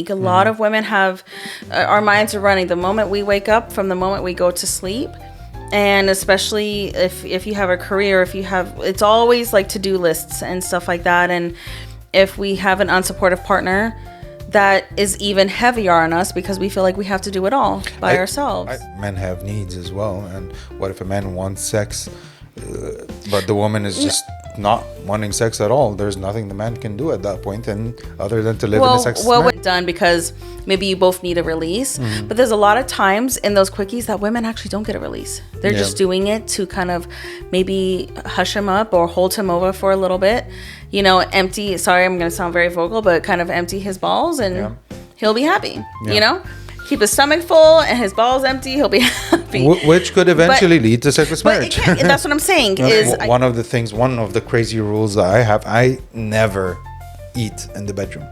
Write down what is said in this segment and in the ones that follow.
A lot of women have, our minds are running the moment we wake up from the moment we go to sleep. And especially if you have a career, it's always like to-do lists and stuff like that. And if we have an unsupportive partner, that is even heavier on us because we feel like we have to do it all by ourselves. Men have needs as well. And what if a man wants sex, but the woman is just not wanting sex at all? There's nothing the man can do at that point, and other than to live in a sex marriage. Done because maybe you both need a release, but there's a lot of times in those quickies that women actually don't get a release. They're just doing it to kind of maybe hush him up or hold him over for a little bit, empty, sorry, I'm going to sound very vocal, but kind of empty his balls and he'll be happy, keep his stomach full and his balls empty, he'll be happy. Which could eventually lead to sexless marriage. That's what I'm saying. One of the crazy rules that I have, I never eat in the bedroom.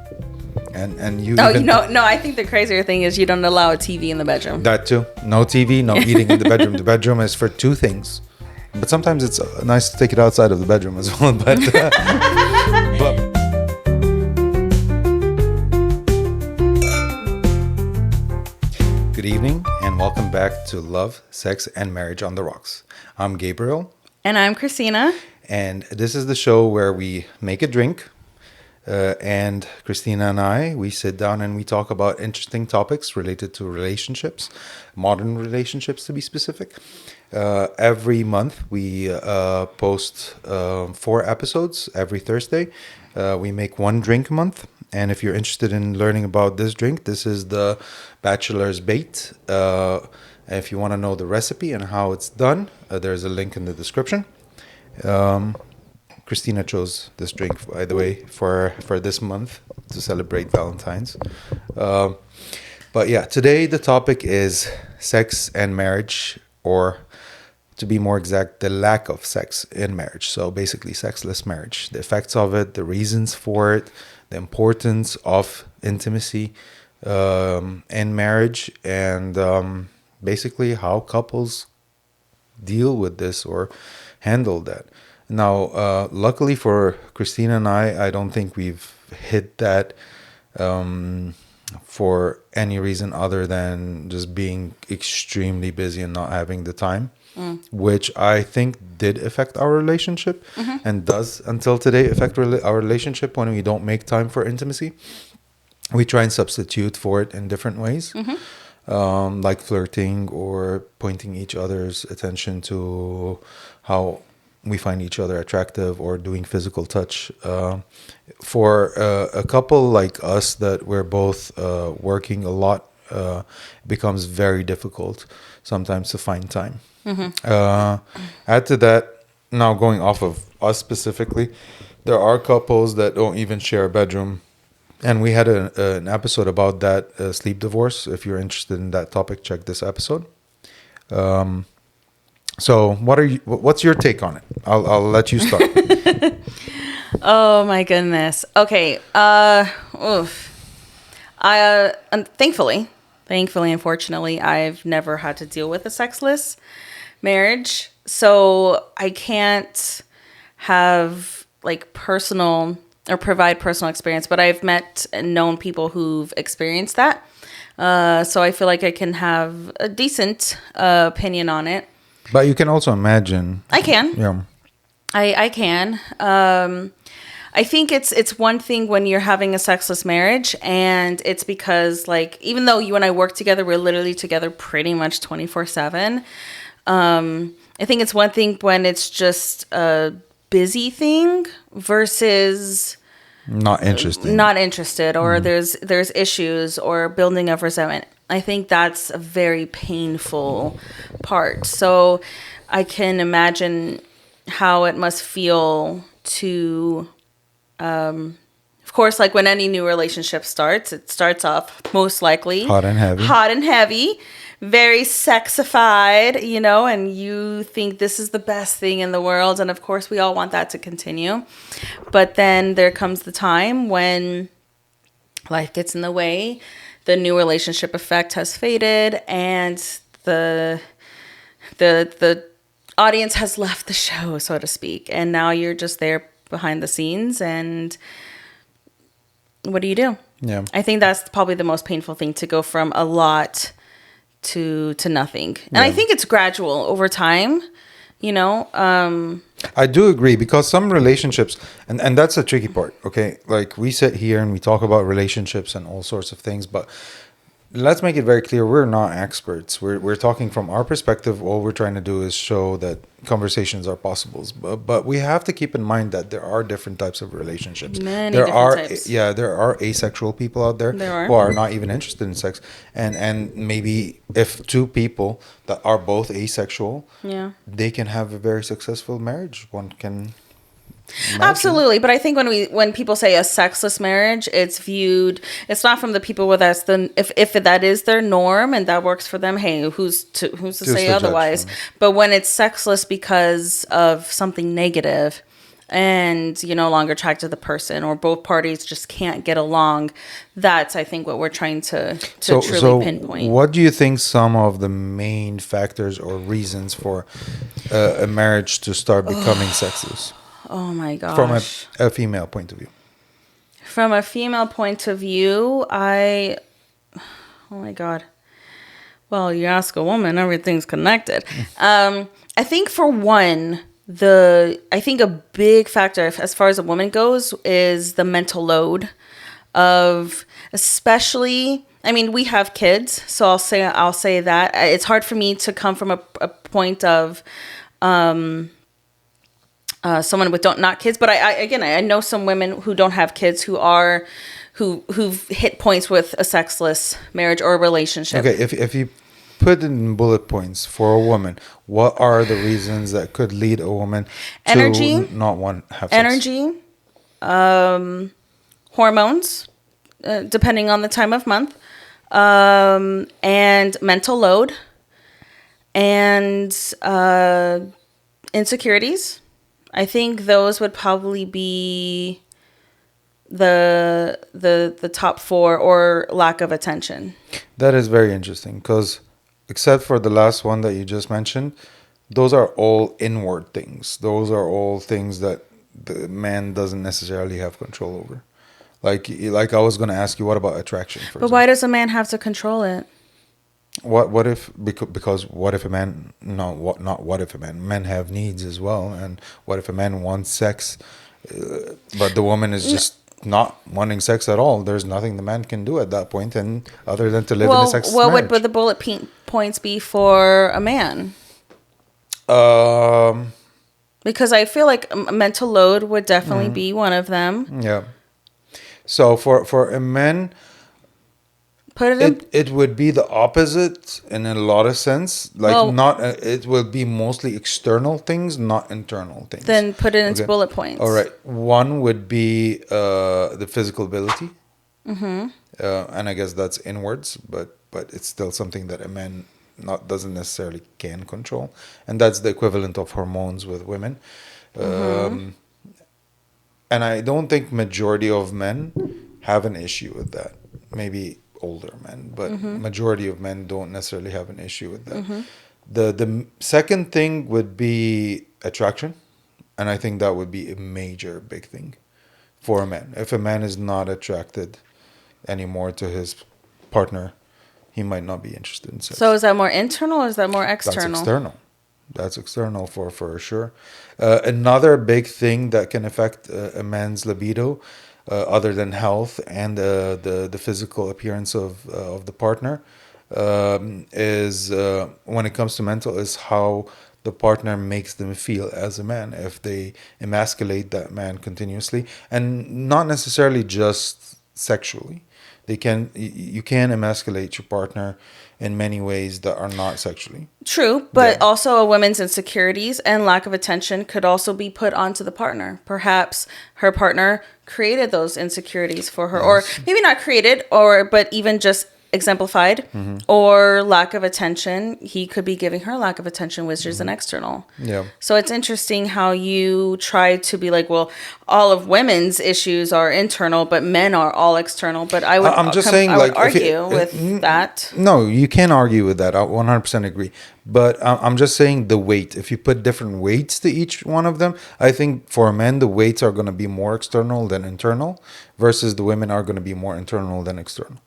And you I think the crazier thing is you don't allow a TV in the bedroom. That too. No TV, no eating in the bedroom. The bedroom is for two things. But sometimes it's nice to take it outside of the bedroom as well. But good evening and welcome back to Love, Sex, and Marriage on the Rocks. I'm Gabriel. And I'm Christina. And this is the show where we make a drink. And Christina and we sit down and we talk about interesting topics related to relationships, modern relationships to be specific. Every month we post 4 episodes every Thursday. We make one drink a month. And if you're interested in learning about this drink, this is the Bachelor's Bait. If you want to know the recipe and how it's done, there's a link in the description. Christina chose this drink, by the way, for this month to celebrate Valentine's. But yeah, today the topic is sex and marriage, or to be more exact, the lack of sex in marriage. So basically sexless marriage, the effects of it, the reasons for it, the importance of intimacy in marriage, and basically how couples deal with this or handle that. Now, luckily for Christina and I don't think we've hit that for any reason other than just being extremely busy and not having the time, which I think did affect our relationship and does until today affect our relationship when we don't make time for intimacy. We try and substitute for it in different ways, like flirting or pointing each other's attention to how we find each other attractive, or doing physical touch. For a couple like us that we're both working a lot, it becomes very difficult sometimes to find time. Add to that, now going off of us specifically, there are couples that don't even share a bedroom. And we had an episode about that, sleep divorce. If you're interested in that topic, check this episode. So what's your take on it? I'll let you start. Oh my goodness. Okay. Thankfully, unfortunately, I've never had to deal with a sexless marriage. So I can't have like personal or provide personal experience, but I've met and known people who've experienced that. So I feel like I can have a decent opinion on it. But you can also imagine. I can. Yeah. I can. I think it's one thing when you're having a sexless marriage, and it's because, like, even though you and I work together, we're literally together pretty much 24/7. I think it's one thing when it's just a busy thing versus not interested, or there's issues or building of resentment. I think that's a very painful part. So I can imagine how it must feel to, of course, like when any new relationship starts, it starts off most likely hot and heavy, very sexified, and you think this is the best thing in the world. And of course, we all want that to continue. But then there comes the time when life gets in the way. The new relationship effect has faded, and the audience has left the show, so to speak. And now you're just there behind the scenes, and what do you do? Yeah. I think that's probably the most painful thing, to go from a lot to nothing. And I Yeah. think it's gradual over time, you know. I do agree, because some relationships, and that's a tricky part, okay? Like, we sit here and we talk about relationships and all sorts of things, but let's make it very clear, we're not experts. We're talking from our perspective. All we're trying to do is show that conversations are possible. But we have to keep in mind that there are different types of relationships. Many There different are types. yeah, there are asexual people out there There are. who are not even interested in sex. And maybe if two people that are both asexual, Yeah. they can have a very successful marriage. One can imagine. Absolutely, but I think when people say a sexless marriage, it's not from the people where that's the if that is their norm and that works for them. Hey, who's to say to judge otherwise? them. But when it's sexless because of something negative, and you're no longer attracted to the person, or both parties just can't get along, that's, I think, what we're trying to truly pinpoint. What do you think some of the main factors or reasons for a marriage to start becoming sexless? Oh my gosh. From a female point of view. From a female point of view, oh my God. Well, you ask a woman, everything's connected. I think for one, I think a big factor as far as a woman goes is the mental load of, especially, I mean, we have kids, so I'll say that it's hard for me to come from a point of, someone with not kids, but I know some women who don't have kids who've hit points with a sexless marriage or a relationship. Okay, if you put it in bullet points for a woman, what are the reasons that could lead a woman Energy, to not want to have sex? Energy, hormones, depending on the time of month, and mental load, and insecurities. I think those would probably be the top four, or lack of attention. That is very interesting, because except for the last one that you just mentioned, those are all inward things. Those are all things that the man doesn't necessarily have control over. Like I was going to ask you, what about attraction? For But example? why does a man have to control it? What if, because what if a man, no, not what if a man, men have needs as well, and what if a man wants sex, but the woman is just not wanting sex at all? There's nothing the man can do at that point, and other than to live in a sexless what marriage. would the bullet points be for a man? Because I feel like a mental load would definitely be one of them. Yeah. So for a man, Put it in. it would be the opposite in a lot of sense. Like, Well, not it will be mostly external things, not internal things. Then put it into Okay. bullet points. All right. One would be the physical ability. Mm-hmm. And I guess that's inwards, but it's still something that a man doesn't necessarily can control, and that's the equivalent of hormones with women. And I don't think majority of men have an issue with that. Maybe older men, but majority of men don't necessarily have an issue with that. The second thing would be attraction, and I think that would be a major big thing for a man. If a man is not attracted anymore to his partner, he might not be interested in sex. So is that more internal or is that more That's external? external. That's external for sure. Another big thing that can affect a man's libido, other than health and the physical appearance of the partner, is when it comes to mental, is how the partner makes them feel as a man. If they emasculate that man continuously, and not necessarily just sexually. You can emasculate your partner in many ways that are not sexually. True, but Yeah. also a woman's insecurities and lack of attention could also be put onto the partner. Perhaps her partner created those insecurities for her, or maybe not created, but even just exemplified, or lack of attention. He could be giving her lack of attention, which is an external. Yeah. So it's interesting how you try to be like, well, all of women's issues are internal, but men are all external. But I would, I'm just saying, I would like, argue with that. No, you can't argue with that. I 100% agree. But I'm just saying the weight. If you put different weights to each one of them, I think for men, the weights are going to be more external than internal, versus the women are going to be more internal than external.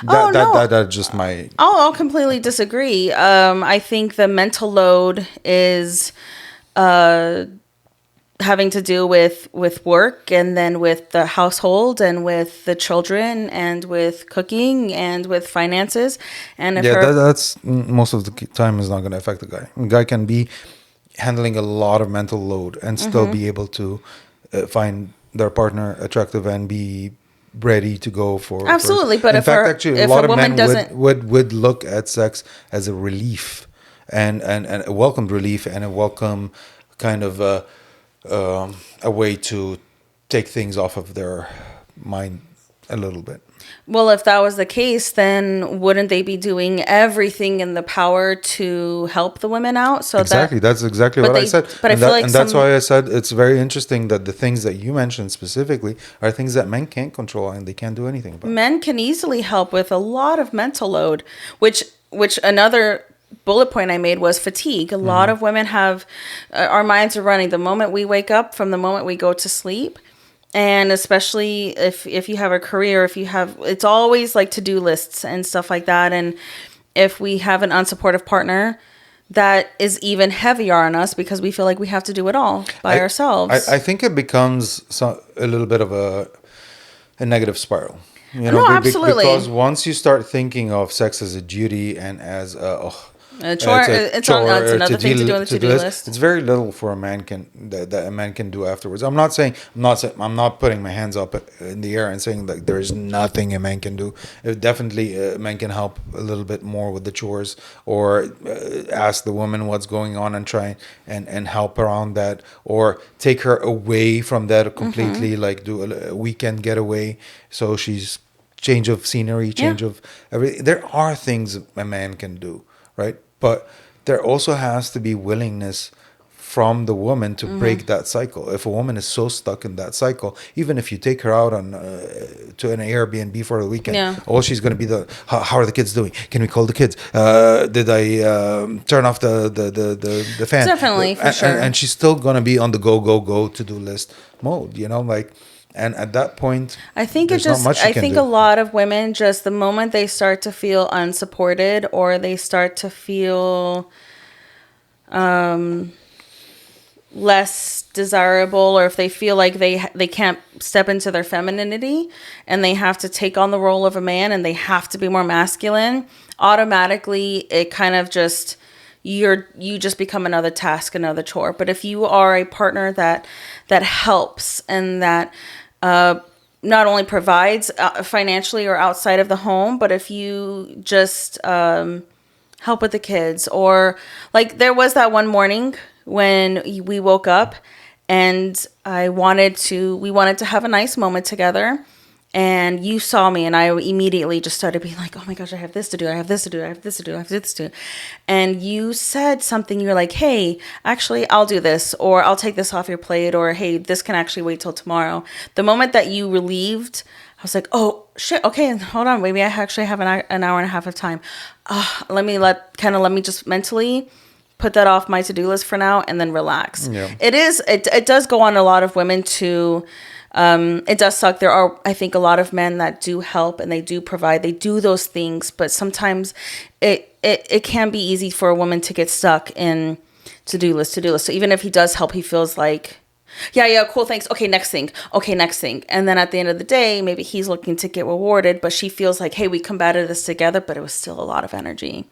That's just my... I'll completely disagree. I think the mental load is having to do with work, and then with the household, and with the children, and with cooking, and with finances. And if that's most of the time is not going to affect the guy. A guy can be handling a lot of mental load and still be able to find their partner attractive and be ready to go for... Absolutely. But in if fact, actually, a lot of men doesn't... would look at sex as a relief, and a welcomed relief, and a welcome kind of a way to take things off of their mind a little bit. Well, if that was the case, then wouldn't they be doing everything in the power to help the women out? So that's exactly what I said. But I feel like that's why I said it's very interesting that the things that you mentioned specifically are things that men can't control and they can't do anything about. Men can easily help with a lot of mental load, which another bullet point I made was fatigue. A lot of women have, our minds are running the moment we wake up from the moment we go to sleep. And especially if you have a career, it's always like to-do lists and stuff like that. And if we have an unsupportive partner, that is even heavier on us because we feel like we have to do it all by ourselves. I think it becomes a little bit of a negative spiral. Absolutely. Because once you start thinking of sex as a duty and as a chore, it's another thing to do on the to-do list. It's very little for a man that a man can do afterwards. I'm not putting my hands up in the air and saying that there's nothing a man can do. Definitely, a man can help a little bit more with the chores, or ask the woman what's going on and try and help around that, or take her away from that completely, like do a weekend getaway, so she's change of scenery, change of everything. There are things a man can do, right? But there also has to be willingness from the woman to break that cycle. If a woman is so stuck in that cycle, even if you take her out on to an Airbnb for the weekend, all she's going to be how are the kids doing? Can we call the kids? Did I turn off the fan? Definitely, for sure. And she's still going to be on the go to-do list mode, like. And at that point, I think a lot of women, just the moment they start to feel unsupported, or they start to feel less desirable, or if they feel like they can't step into their femininity and they have to take on the role of a man and they have to be more masculine, automatically it kind of just... you just become another task, another chore. But if you are a partner that helps, and that not only provides financially or outside of the home, but if you just help with the kids, or like there was that one morning when we woke up and we wanted to have a nice moment together. And you saw me, and I immediately just started being like, oh my gosh, I have this to do. I have this to do. I have this to do. I have this to do. And you said something. You're like, hey, actually, I'll do this, or I'll take this off your plate, or hey, this can actually wait till tomorrow. The moment that you relieved, I was like, oh shit, okay, hold on. Maybe I actually have an hour and a half of time. Let me just mentally put that off my to-do list for now, and then relax. Yeah. It does go on a lot of women to... it does suck. There are, I think, a lot of men that do help and they do provide, they do those things, but sometimes it can be easy for a woman to get stuck in to-do list. So even if he does help, he feels like, yeah, cool, thanks. Okay, next thing. And then at the end of the day, maybe he's looking to get rewarded, but she feels like, hey, we combated this together, but it was still a lot of energy.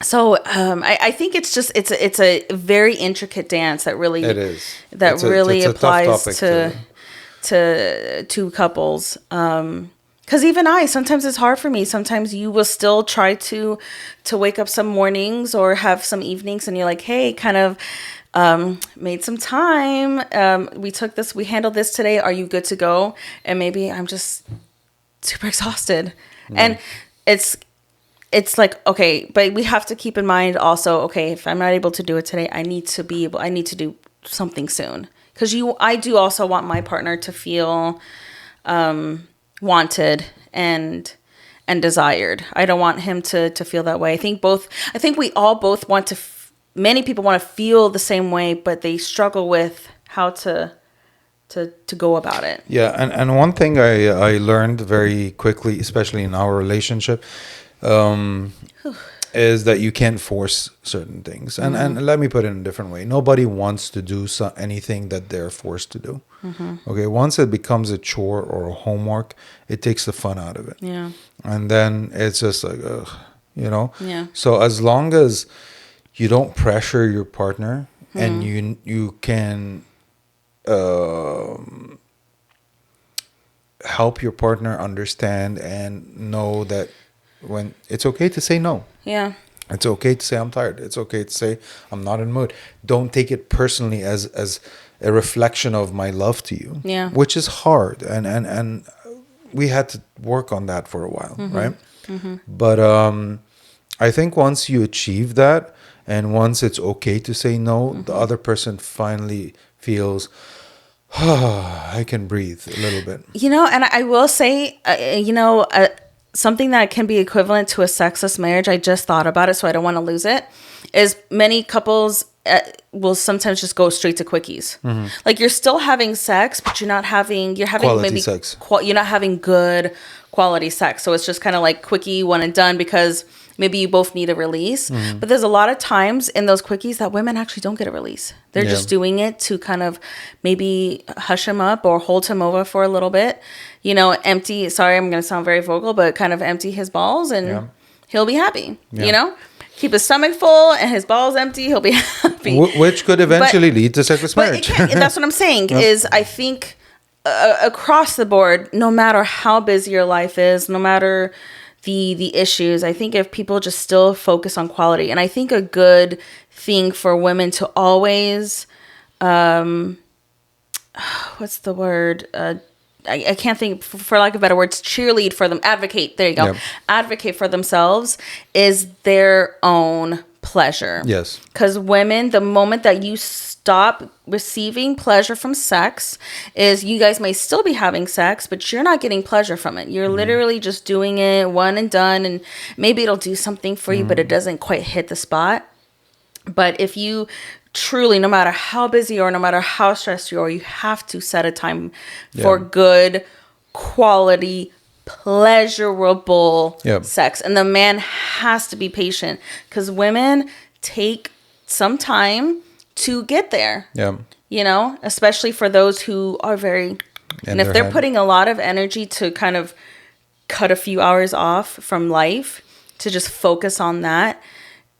So I think it's a very intricate dance that really applies to two couples. Because even sometimes it's hard for me. Sometimes you will still try to wake up some mornings or have some evenings, and you're like, hey, kind of made some time. We handled this today. Are you good to go? And maybe I'm just super exhausted. And it's like, okay, but we have to keep in mind also, okay, if I'm not able to do it today, I need to do something soon. Because I do also want my partner to feel wanted and desired. I don't want him to feel that way. I think we all both want to, many people want to feel the same way, but they struggle with how to go about it. Yeah, and one thing I learned very quickly, especially in our relationship, is that you can't force certain things. And let me put it in a different way. Nobody wants to do anything that they're forced to do. Okay, once it becomes a chore or a homework, it takes the fun out of it. Yeah. And then it's just like, ugh, Yeah. So as long as you don't pressure your partner and you can help your partner understand and know that when it's okay to say no. Yeah. It's okay to say I'm tired. It's okay to say I'm not in the mood. Don't take it personally as a reflection of my love to you. Yeah. Which is hard, and we had to work on that for a while, right? But I think once you achieve that, and once it's okay to say no, the other person finally feels, I can breathe a little bit. And I will say, something that can be equivalent to a sexless marriage, I just thought about it, so I don't want to lose it, is many couples will sometimes just go straight to quickies. Like, you're still having sex, but you're having Quality maybe sex. You're not having good quality sex. So it's just kind of like quickie, one and done, because maybe you both need a release. But there's a lot of times in those quickies that women actually don't get a release. They're just doing it to kind of maybe hush him up or hold him over for a little bit. Empty, sorry, I'm going to sound very vocal, but kind of empty his balls and he'll be happy, Keep his stomach full and his balls empty, he'll be happy. Which could eventually lead to sexless marriage. That's what I'm saying, is I think across the board, no matter how busy your life is, no matter the issues, I think if people just still focus on quality, and I think a good thing for women to always, what's the word? I can't think, for lack of better words, cheerlead for them, advocate. There you go. Yep. Advocate for themselves is their own pleasure. Yes. Because women, the moment that you stop receiving pleasure from sex, is you guys may still be having sex, but you're not getting pleasure from it. You're literally just doing it one and done, and maybe it'll do something for you, but it doesn't quite hit the spot. But if you truly, no matter how busy or no matter how stressed you are, you have to set a time for good quality, pleasurable sex. And the man has to be patient, because women take some time to get there. Especially for those who are very, and if they're putting a lot of energy to kind of cut a few hours off from life to just focus on that,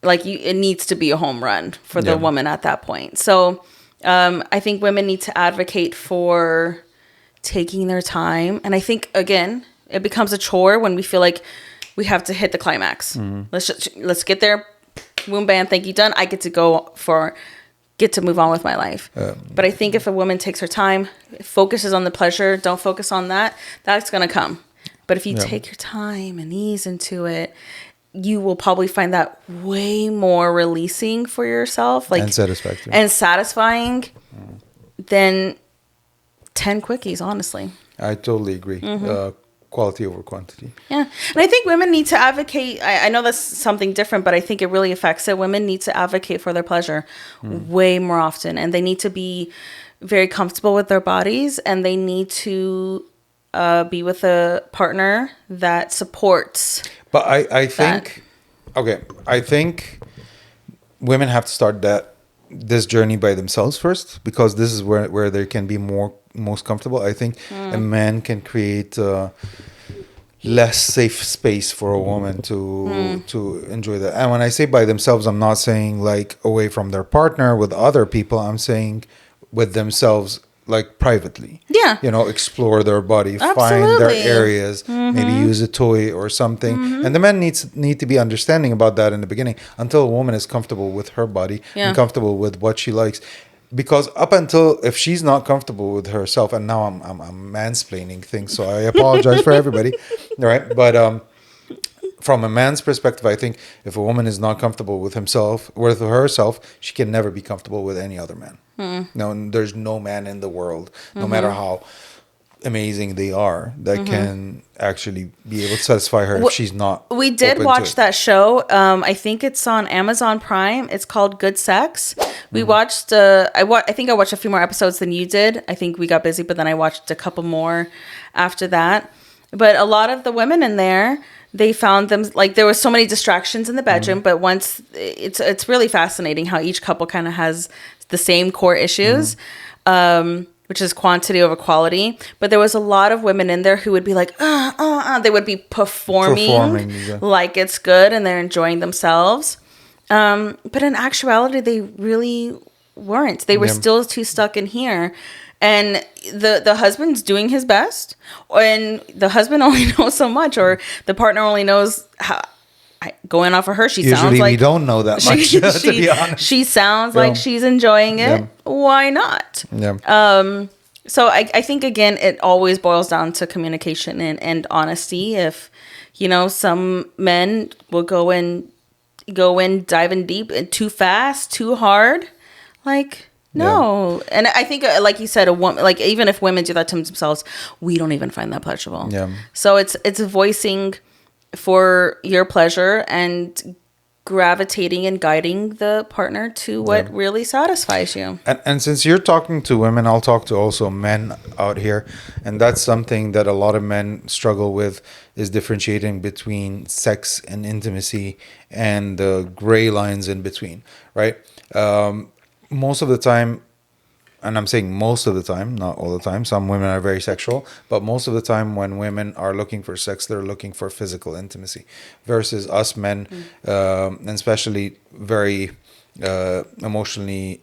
it needs to be a home run for the woman at that point. So I think women need to advocate for taking their time. And I think, again, it becomes a chore when we feel like we have to hit the climax. Let's get there. Boom, bam, thank you, done. I get to move on with my life. But I think if a woman takes her time, focuses on the pleasure, don't focus on that, that's going to come. But if you take your time and ease into it, you will probably find that way more releasing for yourself, and satisfactory and satisfying than 10 quickies, honestly. I totally agree. Quality over quantity. Yeah. And I think women need to advocate. I know that's something different, but I think it really affects it. Women need to advocate for their pleasure way more often. And they need to be very comfortable with their bodies. And they need to be with a partner that supports. But I think, I think women have to start this journey by themselves first, because this is where they can be most comfortable. I think a man can create less safe space for a woman to enjoy that. And when I say by themselves, I'm not saying like away from their partner with other people. I'm saying with themselves, like privately. Yeah. Explore their body, Absolutely. find their areas, maybe use a toy or something. And the men need to be understanding about that in the beginning, until a woman is comfortable with her body and comfortable with what she likes. Because up until, if she's not comfortable with herself, and now I'm mansplaining things, so I apologize for everybody. right? But from a man's perspective, I think if a woman is not comfortable with herself, she can never be comfortable with any other man. No, there's no man in the world, no matter how amazing they are, that can actually be able to satisfy her if she's not. We did open to watch it. that show. I think it's on Amazon Prime. It's called Good Sex. We watched. I think I watched a few more episodes than you did. I think we got busy, but then I watched a couple more after that. But a lot of the women in there, they found them like there was so many distractions in the bedroom. But once it's really fascinating how each couple kind of has the same core issues. Which is quantity over quality. But there was a lot of women in there who would be like, they would be performing yeah. like it's good and they're enjoying themselves. But in actuality, they really weren't. They were still too stuck in here. And the husband's doing his best. And the husband only knows so much, or the partner only knows how. Going off of her, she sounds like... we don't know that much, to be honest. She sounds like she's enjoying it. Why not? Yeah. So I think, again, it always boils down to communication and honesty. If, some men will go in diving deep and too fast, too hard. Like, no. Yeah. And I think, like you said, a woman, like even if women do that to themselves, we don't even find that pleasurable. Yeah. So it's voicing for your pleasure and gravitating and guiding the partner to what really satisfies you. And since you're talking to women, I'll talk to also men out here. And that's something that a lot of men struggle with, is differentiating between sex and intimacy and the gray lines in between, right? Most of the time, and I'm saying most of the time, not all the time. Some women are very sexual, but most of the time when women are looking for sex, they're looking for physical intimacy, versus us men, and especially very emotionally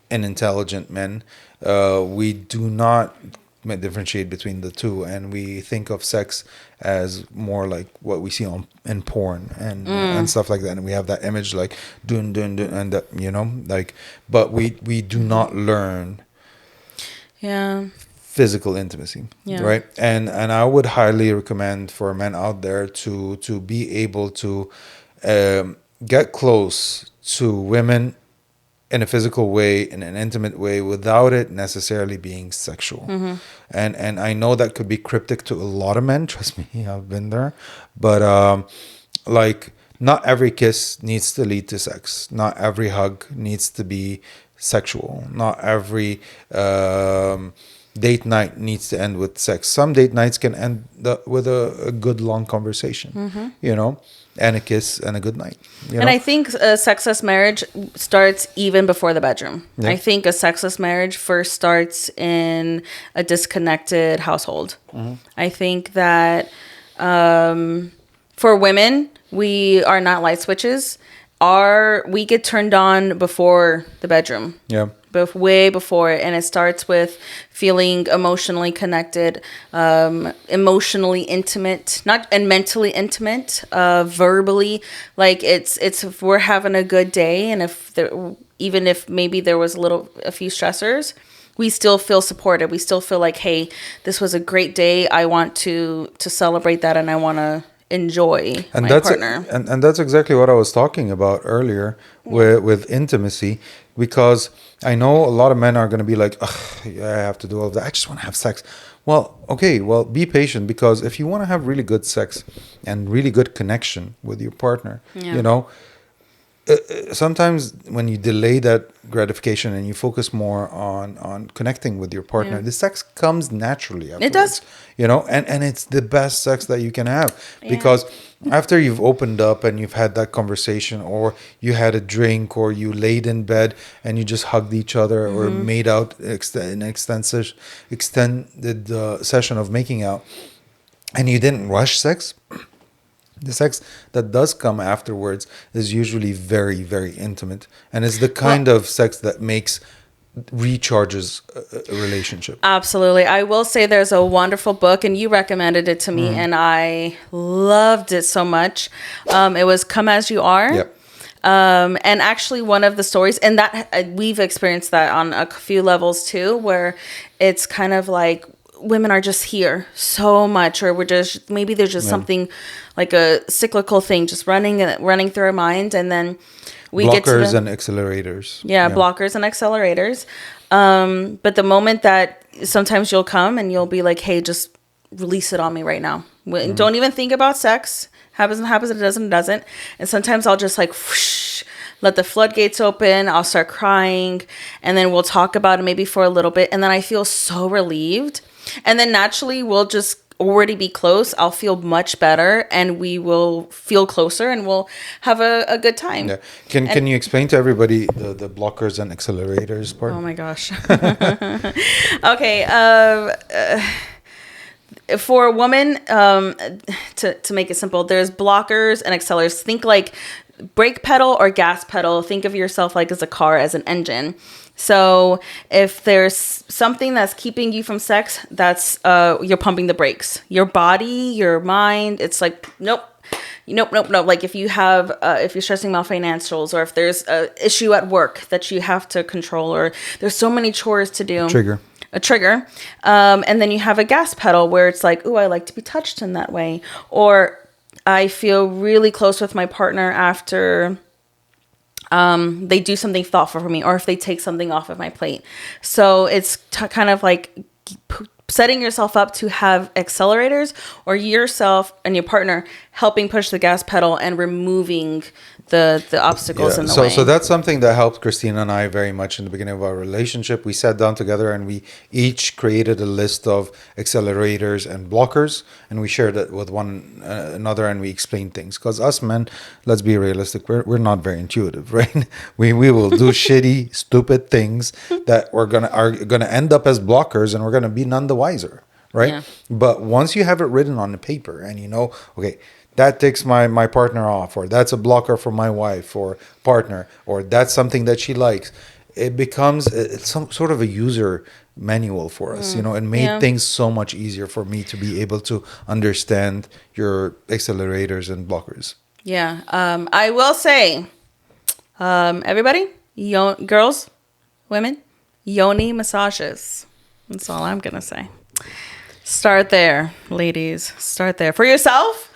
intelligent men, we do not differentiate between the two, and we think of sex as more like what we see in porn and stuff like that, and we have that image like dun and that, like, but we do not learn physical intimacy, right? And I would highly recommend for men out there to be able to get close to women in a physical way, in an intimate way, without it necessarily being sexual. And I know that could be cryptic to a lot of men. Trust me, I've been there. But like, not every kiss needs to lead to sex. Not every hug needs to be sexual. Not every date night needs to end with sex. Some date nights can end with a good long conversation, and a kiss and a good night. And I think a sexless marriage starts even before the bedroom. Yeah. I think a sexless marriage first starts in a disconnected household. I think that for women, we are not light switches. We get turned on before the bedroom. Yeah. Way before it, and it starts with feeling emotionally connected, emotionally intimate, and mentally intimate, verbally. Like it's if we're having a good day, and even if maybe there was a few stressors, we still feel supported. We still feel like, hey, this was a great day. I want to celebrate that, and I want to enjoy my partner. And that's exactly what I was talking about earlier with intimacy, because I know a lot of men are going to be like, I have to do all of that. I just want to have sex. Well, okay, be patient, because if you want to have really good sex and really good connection with your partner, sometimes when you delay that gratification and you focus more on connecting with your partner, the sex comes naturally afterwards. It does. And it's the best sex that you can have, because after you've opened up and you've had that conversation, or you had a drink, or you laid in bed and you just hugged each other, or made out an extended session of making out, and you didn't rush sex, the sex that does come afterwards is usually very, very intimate, and it's the kind of sex that recharges a relationship. Absolutely. I will say there's a wonderful book, and you recommended it to me, and I loved it so much. It was Come As You Are. Yep. And actually one of the stories, and that we've experienced that on a few levels too, where it's kind of like women are just here so much, or we're just, maybe there's just something like a cyclical thing just running through our mind, and then we get to blockers and accelerators. blockers and accelerators. But the moment that sometimes you'll come and you'll be like, hey, just release it on me right now. Don't even think about sex. Happens, it doesn't. And sometimes I'll just like whoosh, let the floodgates open. I'll start crying, and then we'll talk about it maybe for a little bit, and then I feel so relieved. And then naturally we'll just already be close. I'll feel much better, and we will feel closer, and we'll have a good time. Yeah. Can you explain to everybody the blockers and accelerators part? Oh my gosh. Okay. For a woman, to make it simple, there's blockers and accelerators. Think like brake pedal or gas pedal. Think of yourself like as a car, as an engine. So if there's something that's keeping you from sex, that's you're pumping the brakes. Your body, your mind, it's like, nope. Like if you have, if you're stressing about financials, or if there's a issue at work that you have to control, or there's so many chores to do. A trigger. And then you have a gas pedal where it's like, ooh, I like to be touched in that way. Or I feel really close with my partner after they do something thoughtful for me, or if they take something off of my plate. So it's kind of like setting yourself up to have accelerators, or yourself and your partner helping push the gas pedal and removing the obstacles in the way. So that's something that helped Christina and I very much in the beginning of our relationship. We sat down together and we each created a list of accelerators and blockers, and we shared it with one another, and we explained things. Because us men, let's be realistic, we're not very intuitive, right? We will do shitty, stupid things that are gonna end up as blockers, and we're gonna be none the wiser, right? Yeah. But once you have it written on the paper, and you know, okay, that takes my partner off, or that's a blocker for my wife or partner, or that's something that she likes, it becomes it's some sort of a user manual for us. You know, it made things so much easier for me to be able to understand your accelerators and blockers. Yeah. I will say, everybody, girls, women, yoni massages. That's all I'm going to say. Start there, ladies. Start there. For yourself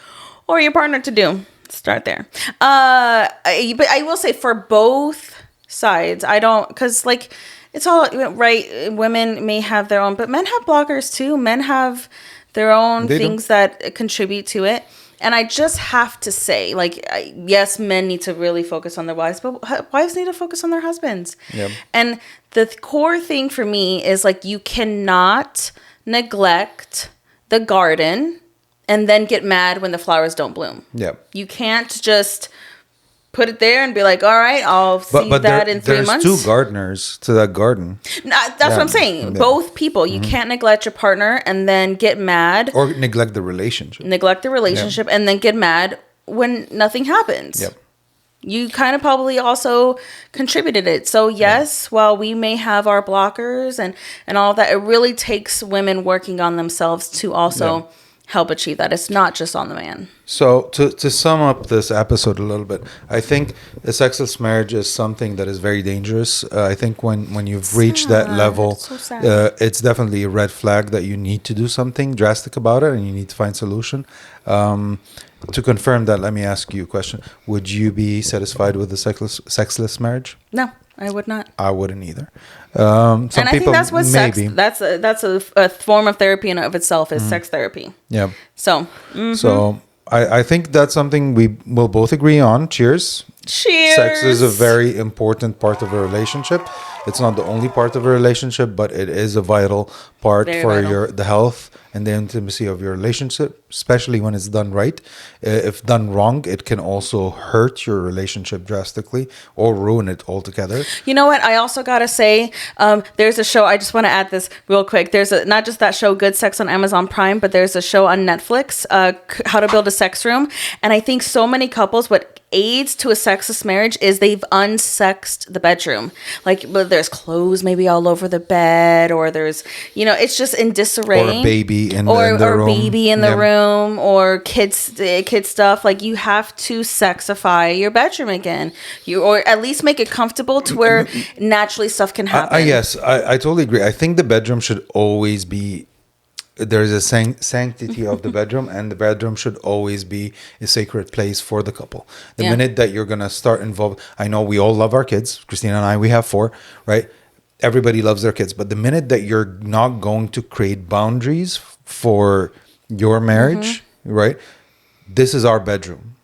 or your partner to do. Start there. But I will say for both sides, I don't, because like it's all right. Women may have their own, but men have blockers too. Men have their own things that contribute to it. And I just have to say, like, yes, men need to really focus on their wives, but wives need to focus on their husbands. Yep. And the core thing for me is like, you cannot neglect the garden and then get mad when the flowers don't bloom. Yeah. You can't just put it there and be like, all right, I'll see that in 3 months. There's two gardeners to that garden. That's what I'm saying. Yeah. Both people. You can't neglect your partner and then get mad. Or neglect the relationship. And then get mad when nothing happens. Yep. You kind of probably also contributed it. So yes, while we may have our blockers and all that, it really takes women working on themselves to also help achieve that. It's not just on the man. So to sum up this episode a little bit, I think a sexless marriage is something that is very dangerous. I think when you've reached that level, it's definitely a red flag that you need to do something drastic about it, and you need to find solution. To confirm that, let me ask you a question. Would you be satisfied with a sexless marriage? No, I would not. I wouldn't either. And I think that's what sex, that's a form of therapy in and of itself, is sex therapy. Yeah. So, So I think that's something we will both agree on. Cheers. Cheers. Sex is a very important part of a relationship. It's not the only part of a relationship, but it is a vital part for the health and the intimacy of your relationship, especially when it's done right. If done wrong, it can also hurt your relationship drastically or ruin it altogether. You know what? I also got to say, there's a show, I just want to add this real quick. There's not just that show, Good Sex on Amazon Prime, but there's a show on Netflix, How to Build a Sex Room. And I think so many couples, what aids to a sexless marriage is they've unsexed the bedroom. Like, there's clothes maybe all over the bed, or there's, it's just in disarray. Or a baby in the room. Baby in the room, or kids stuff. Like, you have to sexify your bedroom again. Or at least make it comfortable to where naturally stuff can happen. Yes, I totally agree. I think the bedroom should always be there's a sanctity of the bedroom, and the bedroom should always be a sacred place for the couple. The minute that you're gonna start involved, I know we all love our kids. Christina and I, we have 4, right? Everybody loves their kids, but the minute that you're not going to create boundaries for your marriage, right? This is our bedroom.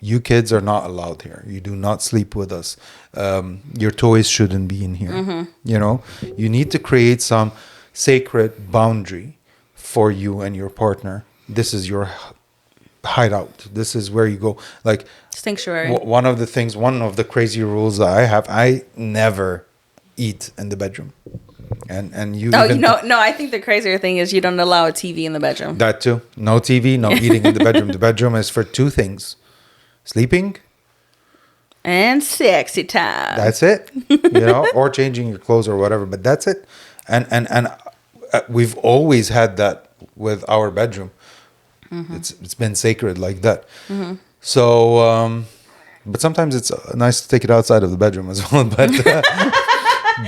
You kids are not allowed here. You do not sleep with us. Your toys shouldn't be in here. You know, you need to create some sacred boundary for you and your partner. This is your hideout. This is where you go. Like sanctuary. One of the crazy rules that I have, I never eat in the bedroom. And you no, I think the crazier thing is you don't allow a TV in the bedroom. That too. No TV, no eating in the bedroom. The bedroom is for 2 things: sleeping and sexy time. That's it. You know, or changing your clothes or whatever, but that's it. And we've always had that with our bedroom. It's been sacred like that. So but sometimes it's nice to take it outside of the bedroom as well, but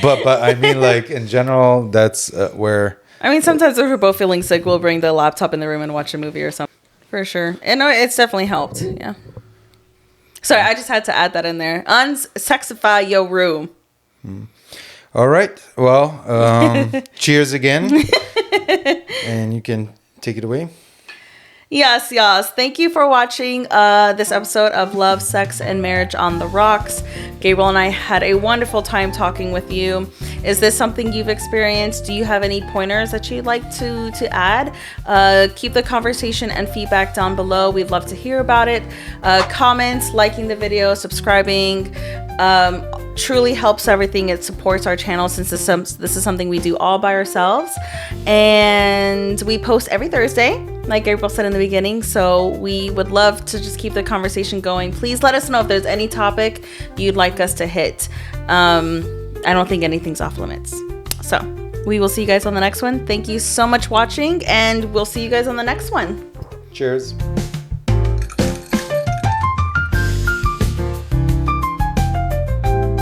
but I mean, like, in general, that's where I mean, sometimes if we're both feeling sick, we'll bring the laptop in the room and watch a movie or something. For sure. And it's definitely helped. Yeah. Sorry, I just had to add that in there. Unsexify your room. All right. Well, cheers again. And you can take it away. Yes. Thank you for watching this episode of Love, Sex, and Marriage on the Rocks. Gabriel and I had a wonderful time talking with you. Is this something you've experienced? Do you have any pointers that you'd like to add? Keep the conversation and feedback down below. We'd love to hear about it. Comments, liking the video, subscribing. Truly helps everything. It supports our channel since this is something we do all by ourselves, and we post every Thursday, like Gabriel said in the beginning. So we would love to just keep the conversation going. Please let us know if there's any topic you'd like us to hit. I don't think anything's off limits. So we will see you guys on the next one. Thank you so much for watching, and we'll see you guys on the next one. Cheers.